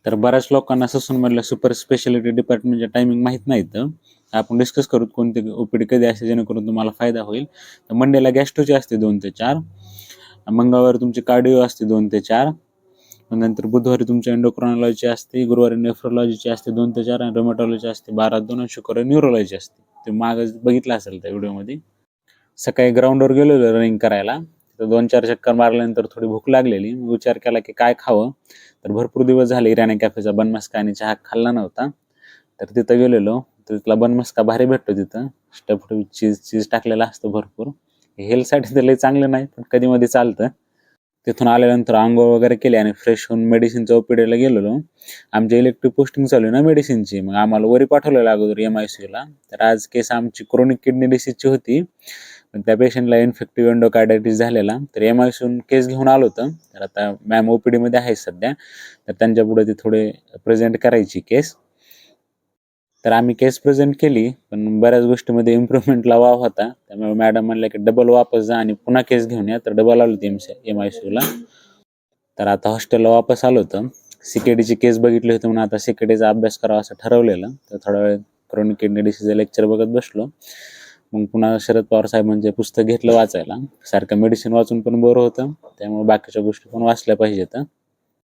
तर बऱ्याच लोकांना ससूनमधल्या सुपर स्पेशालिटी डिपार्टमेंटच्या टायमिंग माहीत नाहीत. आपण डिस्कस करू कोणते ओपीडी कधी असते जेणेकरून तुम्हाला फायदा होईल. तर मंडेला गॅस्ट्रोची असते 2 ते 4, मंगळवारी तुमची कार्डिओ असते 2 ते 4, नंतर बुधवारी तुमची एंडोक्रायनॉलॉजी असते, गुरुवारी नेफ्रोलॉजीची असते 2 ते 4 आणि रोमॅटॉलॉजी असते 12 ते 2 आणि शुक्रवारी न्यूरोलॉजी असते. ते मागं बघितलं असेल त्या व्हिडिओमध्ये. सकाळी ग्राउंडवर गेलेलो रनिंग करायला. तिथं 2-4 चक्कर मारल्यानंतर थोडी भूक लागलेली. मग विचार केला की काय खावं? तर भरपूर दिवस झाले इराणी कॅफेचा बनमस्का आणि चहा खाल्ला नव्हता. तर तिथं गेलेलो. तर तिथला बनमस्का भारी भेटतो तिथं. स्टफ्ड विथ चीज टाकलेला असतं भरपूर. हेल्थसाठी तर लई चांगलं नाही, पण कधी-मधी चालतं. तिथून आल्यानंतर अंघोळ वगैरे केली आणि फ्रेश होऊन मेडिसिनच्या ओपीडीला गेलेलो. आमची इलेक्टिव्ह पोस्टिंग चालू आहे ना मेडिसिनची. मग आम्हाला वरी पाठवलेलं अगोदर MICUला. तर आज केस आमची क्रोनिक किडनी डिसीजची होती. पण त्या पेशंटला इन्फेक्टिव्ह एंडोकार्डायटिस झालेला. तर MICUहून केस घेऊन आलो होतो. तर आता मॅम ओपीडीमध्ये आहे सध्या. तर त्यांच्यापुढे ती थोडे प्रेझेंट करायची केस. तर आम्ही केस प्रेझेंट केली, पण बऱ्याच गोष्टीमध्ये इम्प्रूव्हमेंटला वाव होता. त्यामुळे मॅडम म्हणल्या की डबल वापस जा आणि पुन्हा केस घेऊन या. तर डबल आलो होती MICUला. तर आता हॉस्टेलला वापस आलो होतो. CKDची केस बघितली होती म्हणून आता CKDचा अभ्यास करावा असं ठरवलेलं. तर थोडा वेळ क्रोनिक किडनी डिसीजचं लेक्चर बघत बसलो. मग पुन्हा शरद पवार साहेबांचे पुस्तक घेतलं वाचायला. सारखं मेडिसिन वाचून पण बोर होतं. त्यामुळे बाकीच्या गोष्टी पण वाचल्या पाहिजेत.